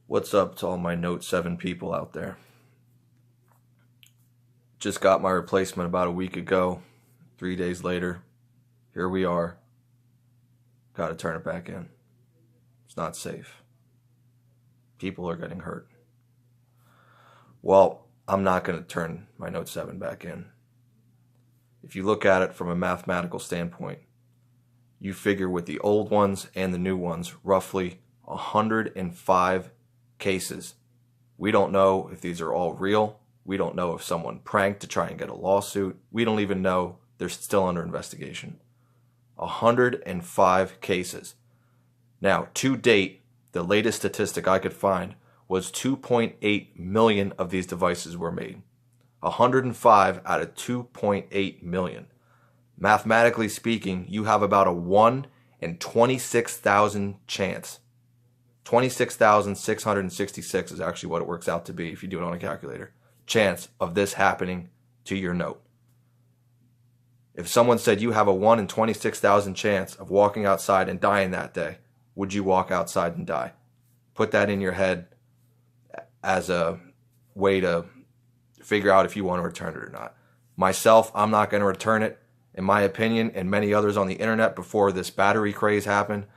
What's up to all my Note 7 people out there? Just got my replacement about a week ago. 3 days later, here we are. Got to turn it back in. It's not safe. People are getting hurt. Well, I'm not going to turn my Note 7 back in. If you look at it from a mathematical standpoint, you figure with the old ones and the new ones, roughly 105 cases. We don't know if these are all real. We don't know if someone pranked to try and get a lawsuit. We don't even know they're still under investigation. 105 cases. Now, to date, the latest statistic I could find was 2.8 million of these devices were made. 105 out of 2.8 million. Mathematically speaking, you have about a 1 in 26,000 chance. 26,666 is actually what it works out to be if you do it on a calculator. Chance of this happening to your Note. If someone said you have a 1 in 26,000 chance of walking outside and dying that day, would you walk outside and die? Put that in your head as a way to figure out if you want to return it or not. Myself, I'm not going to return it. In my opinion, and many others on the internet before this battery craze happened,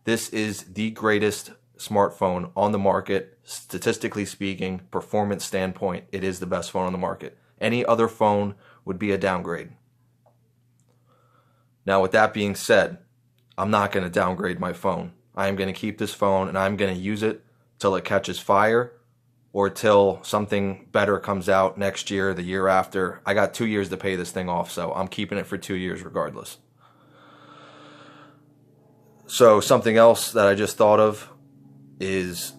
this is the greatest smartphone on the market. Statistically speaking, performance standpoint, it is the best phone on the market. Any other phone would be a downgrade. Now, with that being said, I'm not going to downgrade my phone. I am going to keep this phone and I'm going to use it till it catches fire or till something better comes out next year, the year after. I got 2 years to pay this thing off, so I'm keeping it for 2 years regardless. So something else that I just thought of is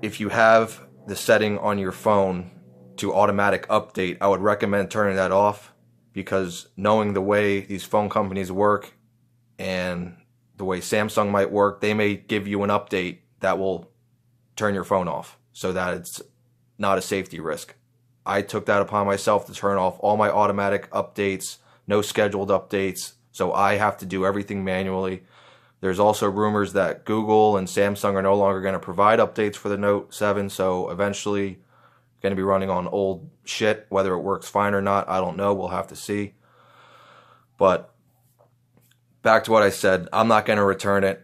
if you have the setting on your phone to automatic update, I would recommend turning that off, because knowing the way these phone companies work and the way Samsung might work, they may give you an update that will turn your phone off so that it's not a safety risk. I took that upon myself to turn off all my automatic updates, no scheduled updates, so I have to do everything manually. There's also rumors that Google and Samsung are no longer going to provide updates for the Note 7, so eventually going to be running on old shit. Whether it works fine or not, I don't know. We'll have to see. But back to what I said, I'm not going to return it.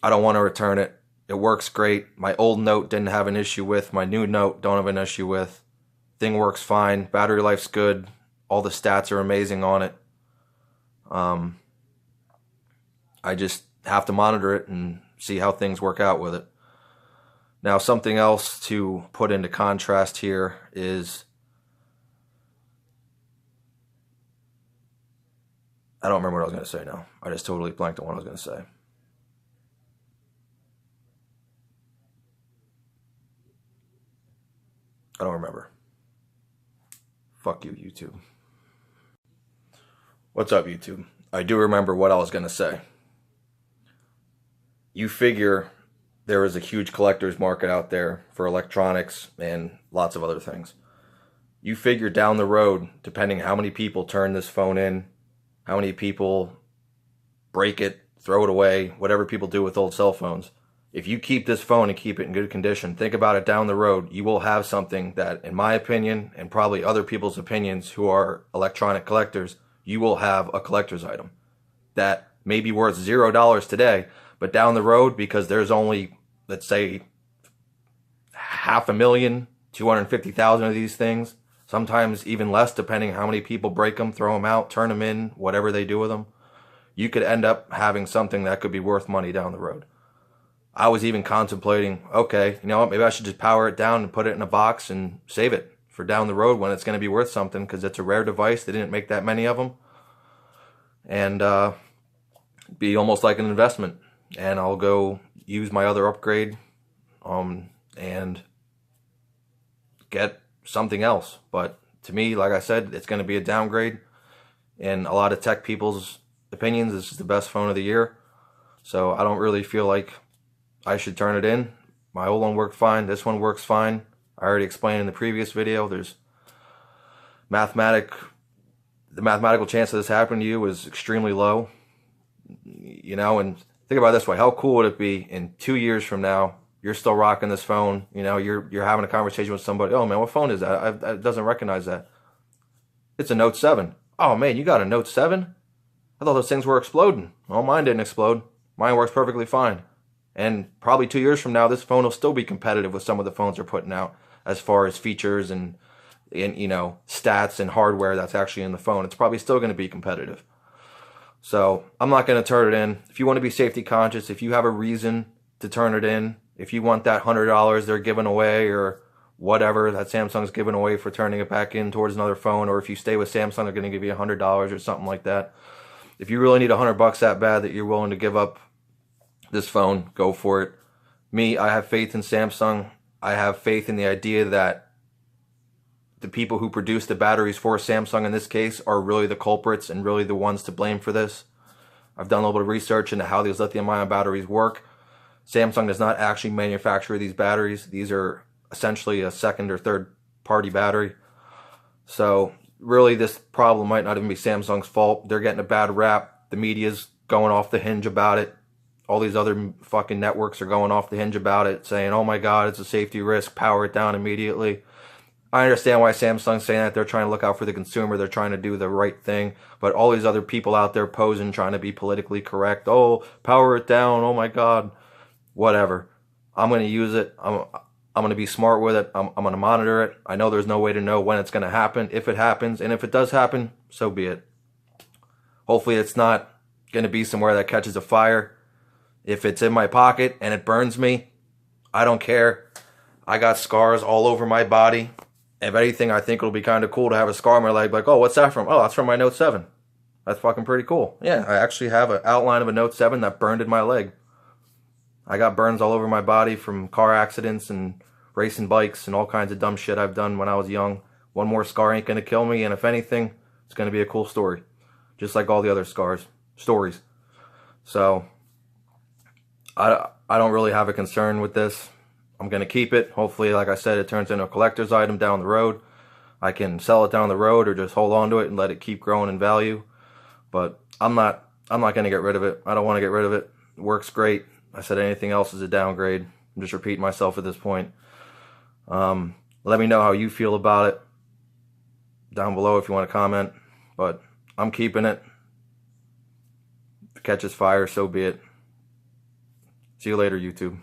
I don't want to return it. It works great. My old Note didn't have an issue with. My new Note don't have an issue with. Thing works fine. Battery life's good. All the stats are amazing on it. I just have to monitor it and see how things work out with it. Now, something else to put into contrast here is, I don't remember what I was going to say now. I just totally blanked on what I was going to say. I don't remember. Fuck you, YouTube. What's up, YouTube? I do remember what I was going to say. You figure there is a huge collector's market out there for electronics and lots of other things. You figure down the road, depending how many people turn this phone in, how many people break it, throw it away, whatever people do with old cell phones. If you keep this phone and keep it in good condition, think about it down the road, you will have something that, in my opinion, and probably other people's opinions who are electronic collectors, you will have a collector's item that may be worth $0 today, but down the road, because there's only, let's say, 500,000, 250,000 of these things, sometimes even less, depending how many people break them, throw them out, turn them in, whatever they do with them, you could end up having something that could be worth money down the road. I was even contemplating, okay, you know what, maybe I should just power it down and put it in a box and save it for down the road when it's going to be worth something, because it's a rare device. They didn't make that many of them. And be almost like an investment. And I'll go use my other upgrade and get something else. But to me, like I said, it's going to be a downgrade. In a lot of tech people's opinions, this is the best phone of the year. So I don't really feel like I should turn it in. My old one worked fine. This one works fine. I already explained in the previous video, there's the mathematical chance of this happening to you is extremely low. You know, and think about it this way. How cool would it be in 2 years from now, you're still rocking this phone. You know, you're having a conversation with somebody. Oh man, what phone is that? It doesn't recognize that. It's a Note 7. Oh man, you got a Note 7? I thought those things were exploding. Well, mine didn't explode. Mine works perfectly fine. And probably 2 years from now, this phone will still be competitive with some of the phones they're putting out as far as features and you know, stats and hardware that's actually in the phone. It's probably still going to be competitive. So I'm not going to turn it in. If you want to be safety conscious, if you have a reason to turn it in, if you want that $100 they're giving away or whatever that Samsung's giving away for turning it back in towards another phone, or if you stay with Samsung, they're going to give you $100 or something like that. If you really need $100 that bad that you're willing to give up this phone, go for it. Me, I have faith in Samsung. I have faith in the idea that the people who produce the batteries for Samsung in this case are really the culprits and really the ones to blame for this. I've done a little bit of research into how these lithium-ion batteries work. Samsung does not actually manufacture these batteries. These are essentially a second or third party battery. So really this problem might not even be Samsung's fault. They're getting a bad rap. The media's going off the hinge about it. All these other fucking networks are going off the hinge about it, saying, oh my god, it's a safety risk, power it down immediately. I understand why Samsung's saying that. They're trying to look out for the consumer. They're trying to do the right thing. But all these other people out there posing, trying to be politically correct. Oh, power it down. Oh my god. Whatever. I'm going to use it. I'm going to be smart with it. I'm going to monitor it. I know there's no way to know when it's going to happen, if it happens. And if it does happen, so be it. Hopefully it's not going to be somewhere that catches a fire. If it's in my pocket and it burns me, I don't care. I got scars all over my body. If anything, I think it'll be kind of cool to have a scar on my leg. Like, oh, what's that from? Oh, that's from my Note 7. That's fucking pretty cool. Yeah, I actually have an outline of a Note 7 that burned in my leg. I got burns all over my body from car accidents and racing bikes and all kinds of dumb shit I've done when I was young. One more scar ain't going to kill me, and if anything, it's going to be a cool story. Just like all the other stories. So, I don't really have a concern with this. I'm going to keep it. Hopefully, like I said, it turns into a collector's item down the road. I can sell it down the road or just hold on to it and let it keep growing in value. But I'm not going to get rid of it. I don't want to get rid of it. It works great. I said anything else is a downgrade. I'm just repeating myself at this point. Let me know how you feel about it down below if you want to comment. But I'm keeping it. If it catches fire, so be it. See you later, YouTube.